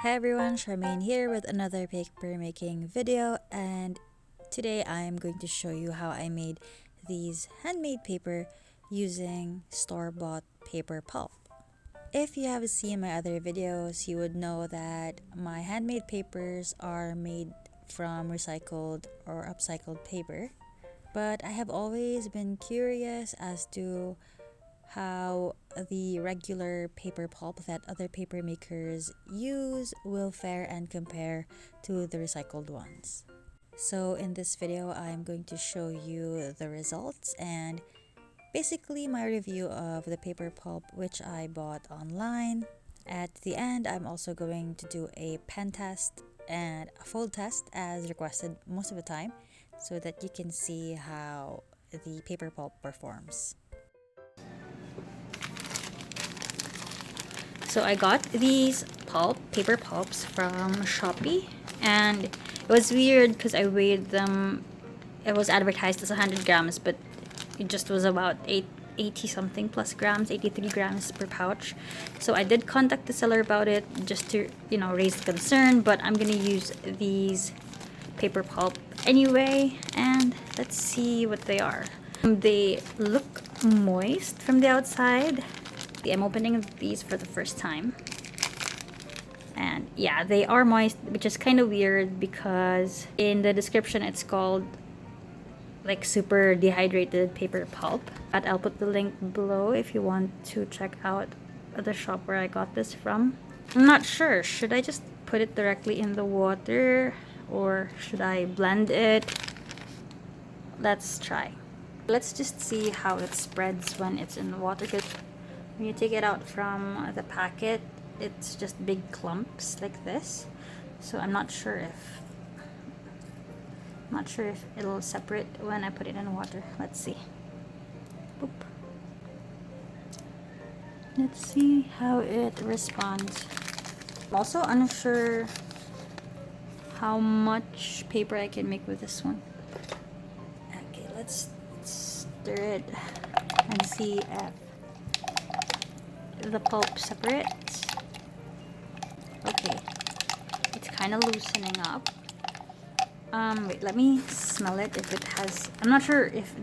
Hi everyone, Charmaine here with another paper making video, and today I'm going to show you how I made these handmade paper using store-bought paper pulp. If you have seen my other videos, you would know that my handmade papers are made from recycled or upcycled paper, but I have always been curious as to how the regular paper pulp that other paper makers use will fare and compare to the recycled ones. So in this video, I'm going to show you the results and basically my review of the paper pulp which I bought online. At the end, I'm also going to do a pen test and a fold test as requested most of the time so that you can see how the paper pulp performs. So I got these paper pulps from Shopee, and it was weird because I weighed them. It was advertised as 100 grams, but it just was about 80 something plus grams, 83 grams per pouch. So I did contact the seller about it just to, raise the concern, but I'm gonna use these paper pulp anyway, and let's see what they are. They look moist from the outside. I'm opening these for the first time, and yeah, they are moist, which is kind of weird because in the description it's called like super dehydrated paper pulp. But I'll put the link below if you want to check out the shop where I got this from. I'm not sure, should I just put it directly in the water or should I blend it? Let's try. Let's just see how it spreads when it's in the water, because when you take it out from the packet, it's just big clumps like this. So I'm not sure if it'll separate when I put it in water. Let's see. Boop. Let's see how it responds. I'm also unsure how much paper I can make with this one. Okay, let's stir it and see if the pulp separates. Okay, it's kind of loosening up. Wait, let me smell it if it has. I'm not sure if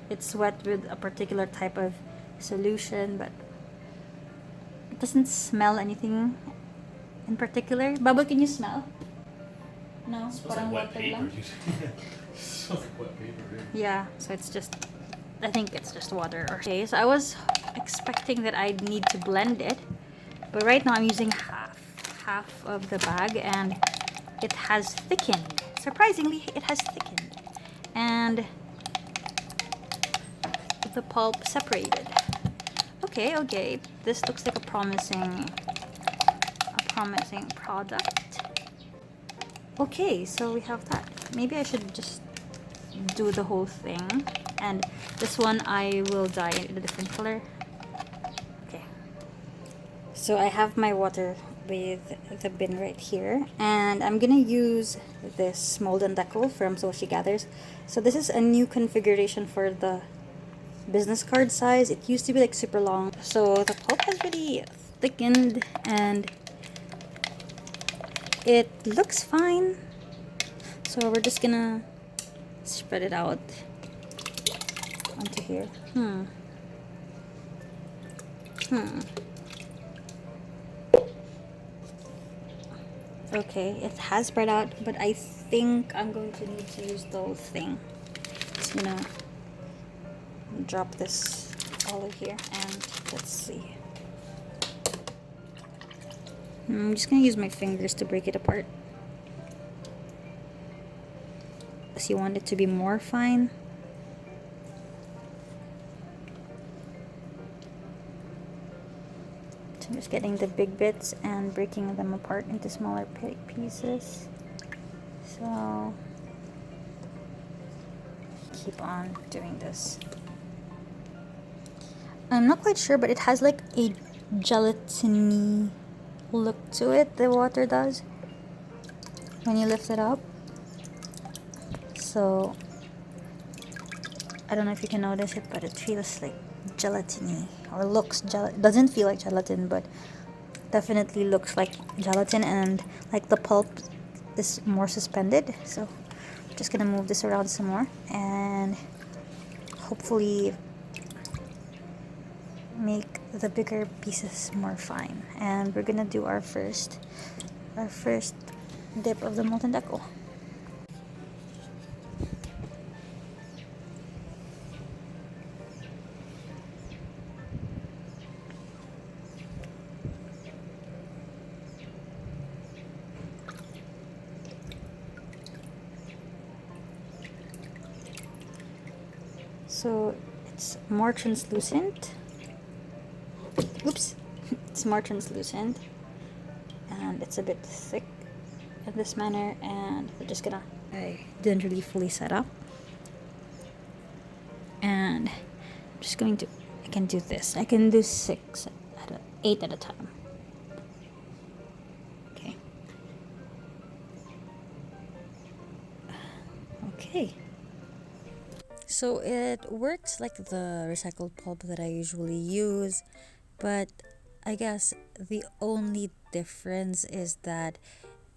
it's wet with a particular type of solution, but it doesn't smell anything in particular. Bubble, can you smell? No, it smells like wet paper. It smells like wet paper, dude. Yeah, so it's just, I think it's just water. Okay, so I was expecting that I'd need to blend it, but right now I'm using half of the bag, and it has thickened. Surprisingly, it has thickened, and the pulp separated. Okay, this looks like a promising product. Okay, so we have that. Maybe I should just do the whole thing, and this one I will dye it in a different color. Okay, so I have my water with the bin right here, and I'm gonna use this mold and decal from So She Gathers. So this is a new configuration for the business card size. It used to be like super long, so the pulp has really thickened and it looks fine. So we're just gonna spread it out onto here. Okay, it has spread out, but I think I'm going to need to use the whole thing. Just gonna drop this all over here, and let's see. I'm just gonna use my fingers to break it apart. Unless you want it to be more fine. So I'm just getting the big bits and breaking them apart into smaller pieces. So keep on doing this. I'm not quite sure, but it has like a gelatiny look to it, the water does, when you lift it up. So I don't know if you can notice it, but it feels like gelatiny, or doesn't feel like gelatin, but definitely looks like gelatin, and like the pulp is more suspended. So I'm just gonna move this around some more and hopefully make the bigger pieces more fine. And we're gonna do our first dip of the molten deco. So it's more translucent. Oops, it's more translucent and it's a bit thick in this manner. And we're just gonna, I didn't really fully set up, and I'm just going to, I can do this. I can do eight at a time. Okay. Okay. So it works like the recycled pulp that I usually use, but I guess the only difference is that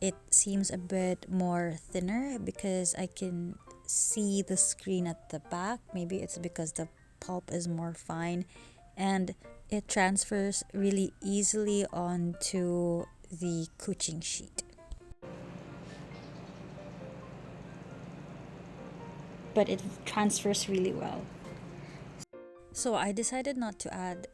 it seems a bit more thinner because I can see the screen at the back. Maybe it's because the pulp is more fine and it transfers really easily onto the kuching sheet. But it transfers really well. So I decided not to add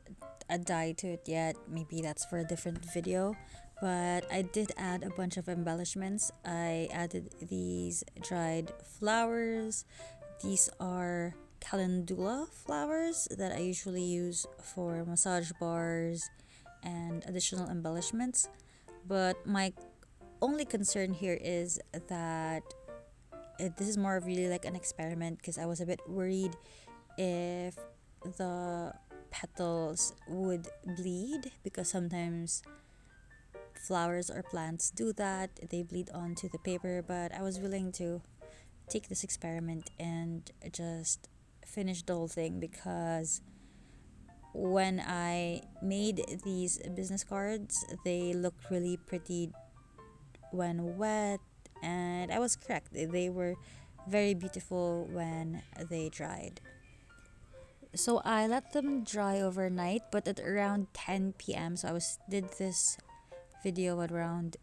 a dye to it yet. Maybe that's for a different video. But I did add a bunch of embellishments. I added these dried flowers. These are calendula flowers that I usually use for massage bars and additional embellishments. But my only concern here is that this is more of really like an experiment because I was a bit worried if the petals would bleed, because sometimes flowers or plants do that, they bleed onto the paper. But I was willing to take this experiment and just finish the whole thing, because when I made these business cards, they looked really pretty when wet, and I was correct. They were very beautiful when they dried. So I let them dry overnight, but at around 10 p.m. So I was did this video at around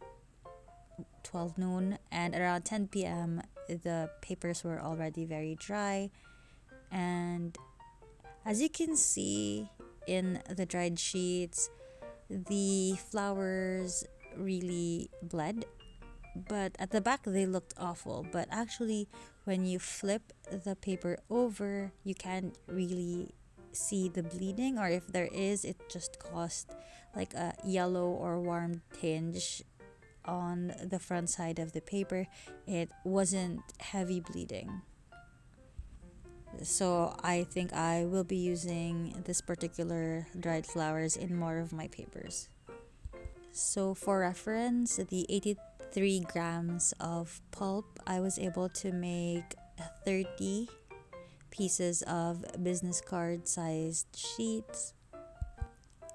12 noon, and around 10 p.m. the papers were already very dry. And as you can see in the dried sheets, the flowers really bled, but at the back they looked awful. But actually, when you flip the paper over, you can't really see the bleeding, or if there is, it just caused like a yellow or warm tinge on the front side of the paper. It wasn't heavy bleeding. So I think I will be using this particular dried flowers in more of my papers. So for reference, the 83 grams of pulp, I was able to make 30 pieces of business card sized sheets,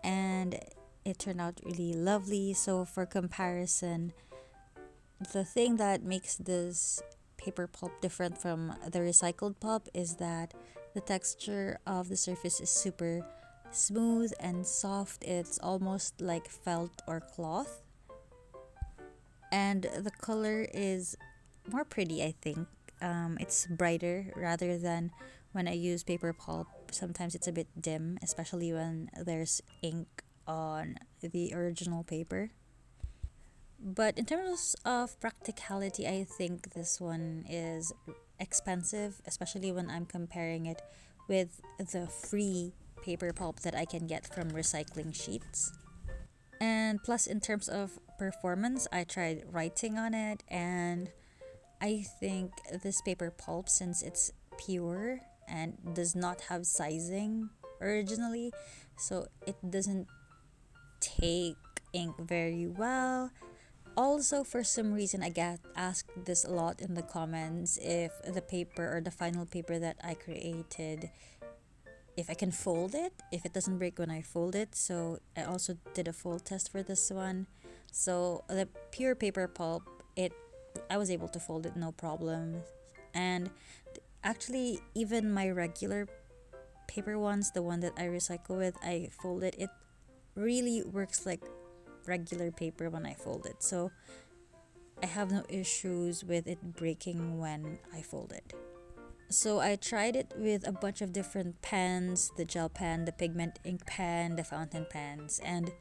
and it turned out really lovely. So for comparison, the thing that makes this paper pulp different from the recycled pulp is that the texture of the surface is super smooth and soft. It's almost like felt or cloth. And the color is more pretty, I think. It's brighter rather than when I use paper pulp. Sometimes it's a bit dim, especially when there's ink on the original paper. But in terms of practicality, I think this one is expensive, especially when I'm comparing it with the free paper pulp that I can get from recycling sheets. And plus, in terms of performance, I tried writing on it, and I think this paper pulp, since it's pure and does not have sizing originally, so it doesn't take ink very well. Also, for some reason, I get asked this a lot in the comments, if the paper or the final paper that I created if I can fold it, if it doesn't break when I fold it. So I also did a fold test for this one. So the pure paper pulp, it I was able to fold it no problem. And actually, even my regular paper ones, the one that I recycle with, I fold it. It really works like regular paper when I fold it. So I have no issues with it breaking when I fold it. So I tried it with a bunch of different pens, the gel pen, the pigment ink pen, the fountain pens, and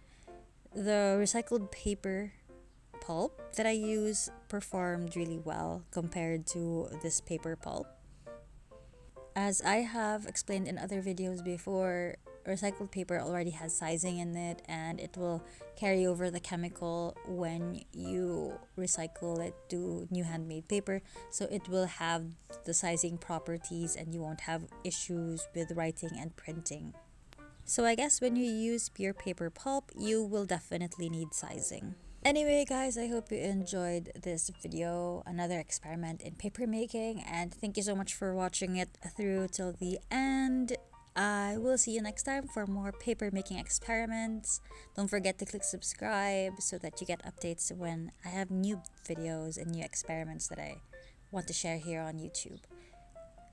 the recycled paper pulp that I use performed really well compared to this paper pulp. As I have explained in other videos before, recycled paper already has sizing in it and it will carry over the chemical when you recycle it to new handmade paper. So it will have the sizing properties and you won't have issues with writing and printing. So I guess when you use pure paper pulp, you will definitely need sizing. Anyway, guys, I hope you enjoyed this video, another experiment in paper making, and thank you so much for watching it through till the end. I will see you next time for more paper making experiments. Don't forget to click subscribe so that you get updates when I have new videos and new experiments that I want to share here on YouTube.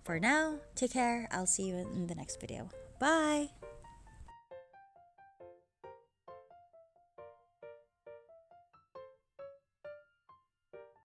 For now, take care. I'll see you in the next video. Bye!